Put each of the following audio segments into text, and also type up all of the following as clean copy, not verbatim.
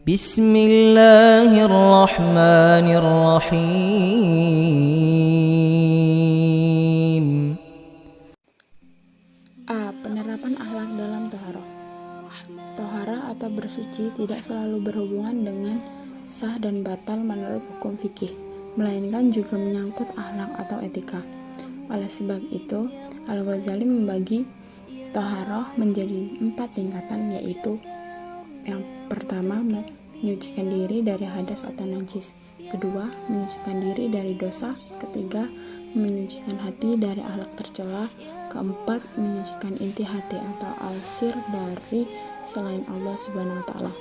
Bismillahirrahmanirrahim. A. Penerapan akhlak dalam toharoh. Toharah atau bersuci tidak selalu berhubungan dengan sah dan batal menurut hukum fikih, melainkan juga menyangkut akhlak atau etika. Oleh sebab itu, Al-Ghazali membagi toharoh menjadi 4 tingkatan, yaitu yang pertama, menyucikan diri dari hadas atau najis. Kedua, menyucikan diri dari dosa. Ketiga, menyucikan hati dari akhlak tercela. Keempat, menyucikan inti hati atau al-sir dari selain Allah Subhanahu wa Ta'ala.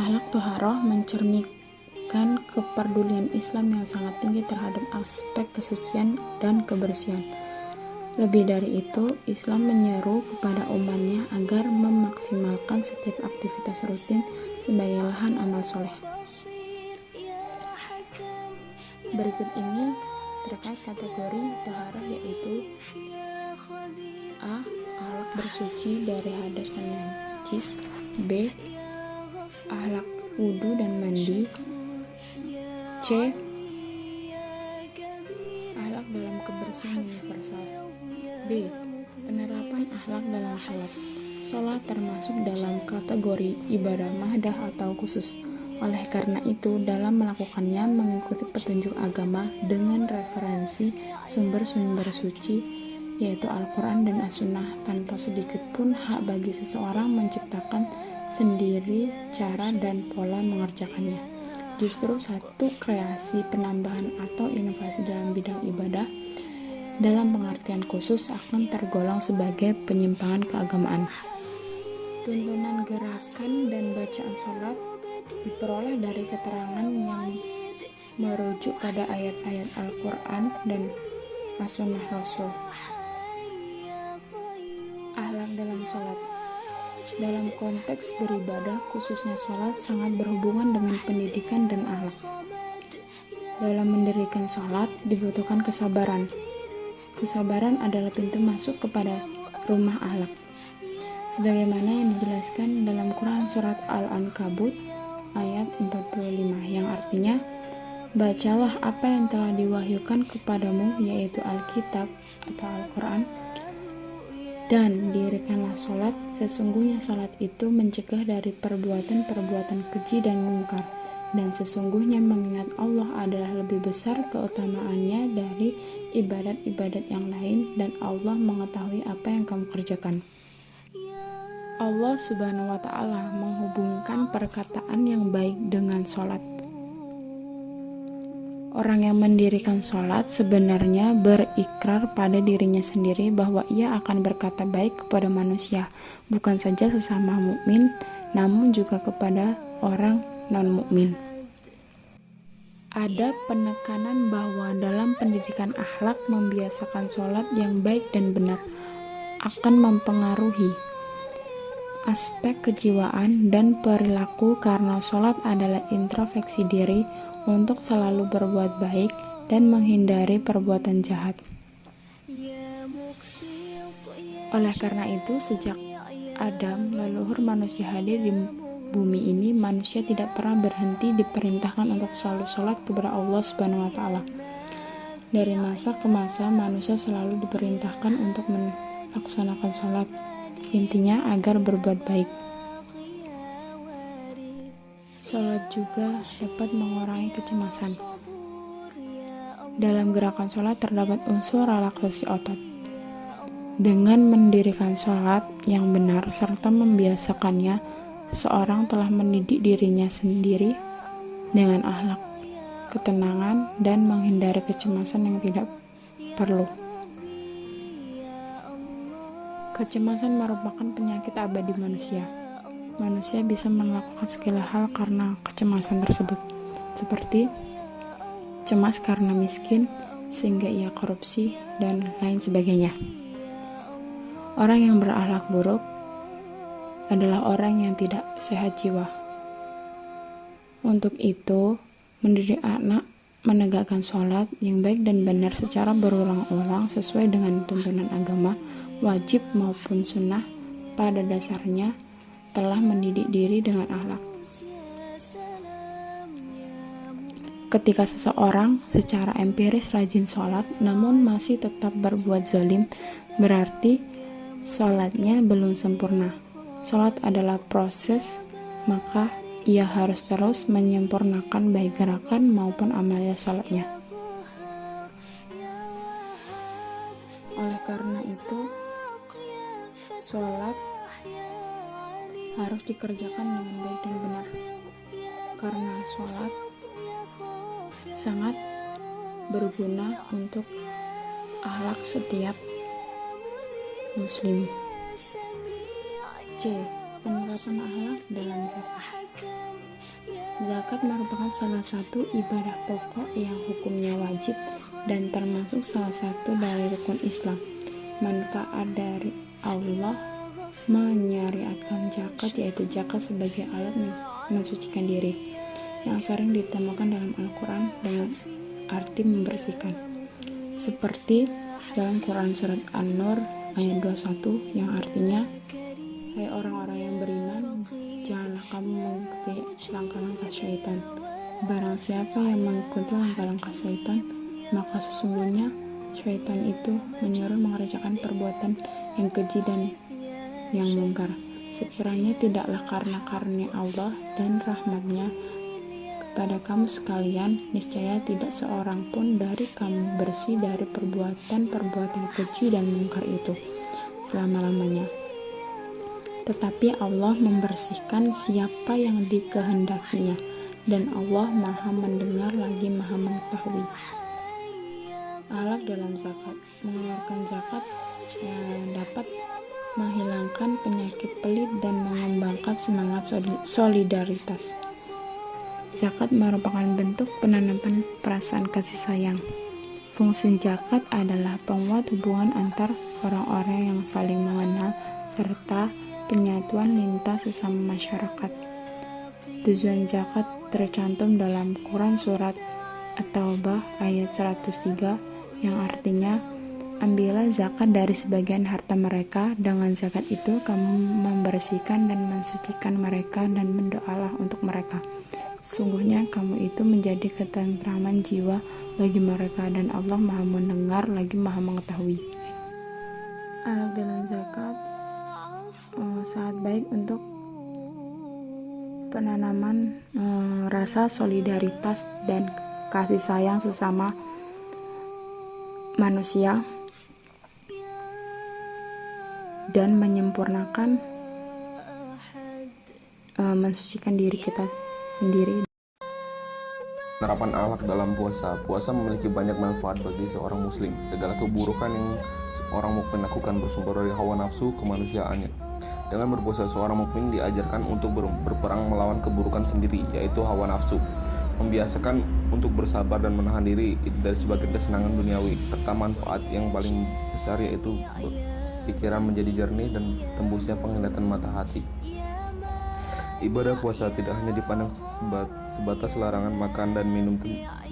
Akhlak toharoh mencerminkan kepedulian Islam yang sangat tinggi terhadap aspek kesucian dan kebersihan. Lebih dari itu, Islam menyeru kepada umatnya agar memaksimalkan setiap aktivitas rutin sebagai lahan amal soleh. Berikut ini terkait kategori toharah, yaitu A. Akhlak bersuci dari hadas dan najis. B. Akhlak wudu dan mandi. C. Akhlak dalam kebersihan universal. B. Penerapan akhlak dalam sholat. Sholat termasuk dalam kategori ibadah mahdah atau khusus. Oleh karena itu, dalam melakukannya mengikuti petunjuk agama dengan referensi sumber-sumber suci, yaitu Al-Quran dan As-Sunnah, tanpa sedikit pun hak bagi seseorang menciptakan sendiri cara dan pola mengerjakannya. Justru satu kreasi, penambahan, atau inovasi dalam bidang ibadah dalam pengertian khusus akan tergolong sebagai penyimpangan keagamaan. Tuntunan gerakan dan bacaan sholat diperoleh dari keterangan yang merujuk pada ayat-ayat Al-Quran dan As-Sunnah Rasul. Akhlak dalam sholat. Dalam konteks beribadah, khususnya sholat, sangat berhubungan dengan pendidikan dan akhlak. Dalam mendirikan sholat dibutuhkan kesabaran. Kesabaran adalah pintu masuk kepada rumah akhlak. Sebagaimana yang dijelaskan dalam Quran surat Al-Ankabut ayat 45, yang artinya, bacalah apa yang telah diwahyukan kepadamu, yaitu Alkitab atau Al-Quran, dan dirikanlah sholat. Sesungguhnya sholat itu mencegah dari perbuatan-perbuatan keji dan mungkar, dan sesungguhnya mengingat Allah adalah lebih besar keutamaannya dari ibadat-ibadat yang lain, dan Allah mengetahui apa yang kamu kerjakan. Allah Subhanahu wa Ta'ala menghubungkan perkataan yang baik dengan sholat. Orang yang mendirikan sholat sebenarnya berikrar pada dirinya sendiri bahwa ia akan berkata baik kepada manusia, bukan saja sesama mukmin, namun juga kepada orang non-mukmin. Ada penekanan bahwa dalam pendidikan akhlak, membiasakan sholat yang baik dan benar akan mempengaruhi aspek kejiwaan dan perilaku, karena sholat adalah introspeksi diri untuk selalu berbuat baik dan menghindari perbuatan jahat. Oleh karena itu, sejak Adam, leluhur manusia, hadir di bumi ini, manusia tidak pernah berhenti diperintahkan untuk selalu sholat kepada Allah Subhanahu wa Ta'ala. Dari masa ke masa, manusia selalu diperintahkan untuk melaksanakan sholat. Intinya agar berbuat baik. Sholat juga dapat mengurangi kecemasan. Dalam gerakan sholat terdapat unsur relaksasi otot. Dengan mendirikan sholat yang benar serta membiasakannya, seseorang telah mendidik dirinya sendiri dengan akhlak, ketenangan, dan menghindari kecemasan yang tidak perlu. Kecemasan merupakan penyakit abadi manusia. Manusia bisa melakukan segala hal karena kecemasan tersebut, seperti cemas karena miskin sehingga ia korupsi dan lain sebagainya. Orang yang berakhlak buruk adalah orang yang tidak sehat jiwa. Untuk itu, mendidik anak menegakkan sholat yang baik dan benar secara berulang-ulang sesuai dengan tuntunan agama, wajib maupun sunnah, pada dasarnya telah mendidik diri dengan akhlak. Ketika seseorang secara empiris rajin sholat namun masih tetap berbuat zalim, berarti sholatnya belum sempurna. Sholat adalah proses, maka ia harus terus menyempurnakan baik gerakan maupun amalia sholatnya. Oleh karena itu, sholat harus dikerjakan dengan baik dan benar. Karena sholat sangat berguna untuk akhlak setiap muslim. C. Penerapan akhlak dalam zakat. Zakat merupakan salah satu ibadah pokok yang hukumnya wajib dan termasuk salah satu dari rukun Islam. Manfaat dari Allah menyariatkan zakat, yaitu zakat sebagai alat mensucikan diri, yang sering ditemukan dalam Al-Quran dengan arti membersihkan. Seperti dalam Quran Surat An-Nur ayat 21 yang artinya, hai orang-orang yang beriman, janganlah kamu mengikuti langkah-langkah syaitan. Barang siapa yang mengikuti langkah-langkah syaitan, maka sesungguhnya syaitan itu menyuruh mengerjakan perbuatan yang keji dan yang mungkar. Sekiranya tidaklah karena karunia Allah dan rahmatnya kepada kamu sekalian, niscaya tidak seorang pun dari kamu bersih dari perbuatan-perbuatan keji dan mungkar itu selama-lamanya. Tetapi Allah membersihkan siapa yang dikehendakinya, dan Allah Maha mendengar lagi Maha mengetahui. Akhlak dalam zakat. Mengeluarkan zakat dapat menghilangkan penyakit pelit dan mengembangkan semangat solidaritas. Zakat merupakan bentuk penanaman perasaan kasih sayang. Fungsi zakat adalah penguat hubungan antar orang-orang yang saling mengenal serta penyatuan lintas sesama masyarakat. Tujuan zakat tercantum dalam Quran Surat At-Taubah ayat 103 yang artinya, ambillah zakat dari sebagian harta mereka, dengan zakat itu kamu membersihkan dan mensucikan mereka dan berdoalah untuk mereka. Sungguhnya kamu itu menjadi ketentraman jiwa bagi mereka, dan Allah Maha mendengar lagi Maha mengetahui. Akhlak dalam zakat sangat baik untuk penanaman rasa solidaritas dan kasih sayang sesama manusia dan menyempurnakan mensucikan diri kita sendiri. Penerapan akhlak dalam puasa. Puasa memiliki banyak manfaat bagi seorang muslim. Segala keburukan yang seorang mukmin lakukan bersumber dari hawa nafsu kemanusiaannya. Dengan berpuasa, seorang mukmin diajarkan untuk berperang melawan keburukan sendiri, yaitu hawa nafsu. Membiasakan untuk bersabar dan menahan diri dari sebagian kesenangan duniawi, serta manfaat yang paling besar yaitu pikiran menjadi jernih dan tembusnya penglihatan mata hati. Ibadah puasa tidak hanya dipandang sebatas larangan makan dan minum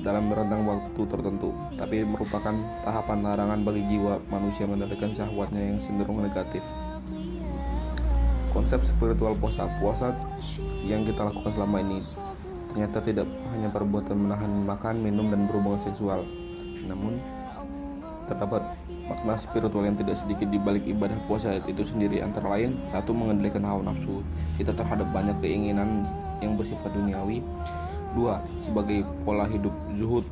dalam rentang waktu tertentu, tapi merupakan tahapan larangan bagi jiwa manusia mengendalikan syahwatnya yang cenderung negatif. Konsep spiritual puasa yang kita lakukan selama ini ternyata tidak hanya perbuatan menahan makan, minum, dan berhubungan seksual, namun terdapat makna spiritual yang tidak sedikit di balik ibadah puasa itu sendiri, antara lain: 1. Mengendalikan hawa nafsu kita terhadap banyak keinginan yang bersifat duniawi. 2. Sebagai pola hidup zuhud,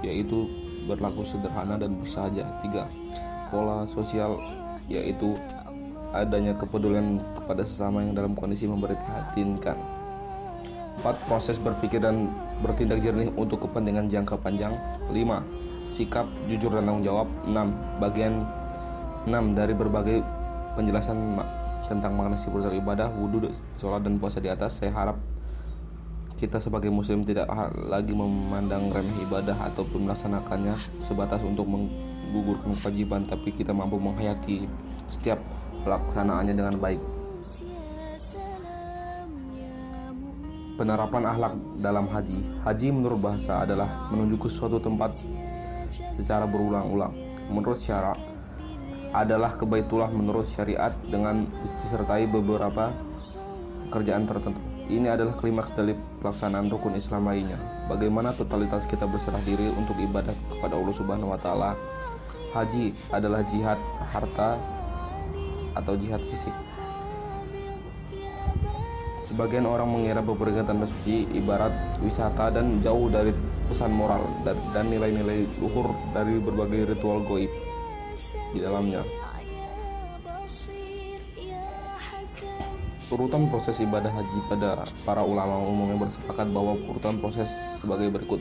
yaitu berlaku sederhana dan bersahaja. 3. Pola sosial, yaitu adanya kepedulian kepada sesama yang dalam kondisi memprihatinkan. 4. Proses berpikir dan bertindak jernih untuk kepentingan jangka panjang. 5. Sikap jujur dan tanggung jawab. 6. Bagian 6 dari berbagai penjelasan tentang makna spiritual ibadah, wudu, sholat, dan puasa di atas. Saya harap kita sebagai muslim tidak lagi memandang remeh ibadah ataupun melaksanakannya sebatas untuk menggugurkan kewajiban, tapi kita mampu menghayati setiap pelaksanaannya dengan baik. Penerapan akhlak dalam haji. Haji menurut bahasa adalah menuju ke suatu tempat secara berulang-ulang. Menurut syarak adalah ke Baitullah menurut syariat dengan disertai beberapa pekerjaan tertentu. Ini adalah klimaks dari pelaksanaan rukun Islam lainnya. Bagaimana totalitas kita berserah diri untuk ibadah kepada Allah Subhanahu wa taala. Haji adalah jihad harta atau jihad fisik. Sebagian orang mengira bepergian tanah suci ibarat wisata dan jauh dari pesan moral dan nilai-nilai luhur dari berbagai ritual goib di dalamnya. Urutan proses ibadah haji pada para ulama umumnya bersepakat bahwa urutan proses sebagai berikut.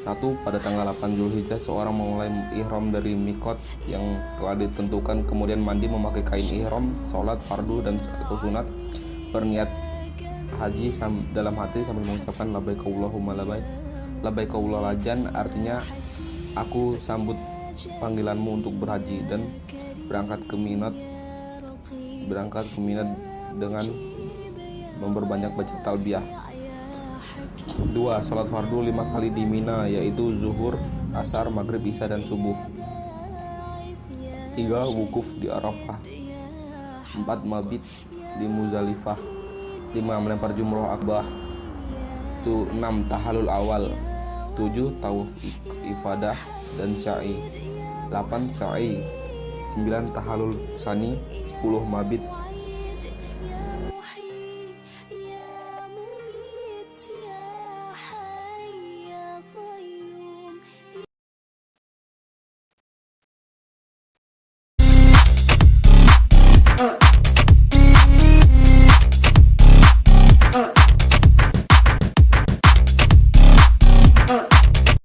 1. Pada tanggal 8 Zulhijjah seorang memulai ihram dari mikot yang telah ditentukan, kemudian mandi memakai kain ihram, sholat fardu dan atau sunat, berniat haji dalam hati sambil mengucapkan labbaik Allahumma labbaik. Labbaik Allahajan artinya aku sambut panggilanmu untuk berhaji, dan berangkat ke Minat dengan memperbanyak baca talbiyah. 2. Salat fardu 5 kali di Mina, yaitu zuhur, asar, maghrib, isya, dan subuh. 3. Wukuf di Arafah. 4. Mabit di Muzdalifah. 5. Melempar jumroh akbah. 6. Tahalul awal. 7. Tawaf ifadah dan sa'i. 8. Sa'i. 9. Tahalul sani. 10. Mabit.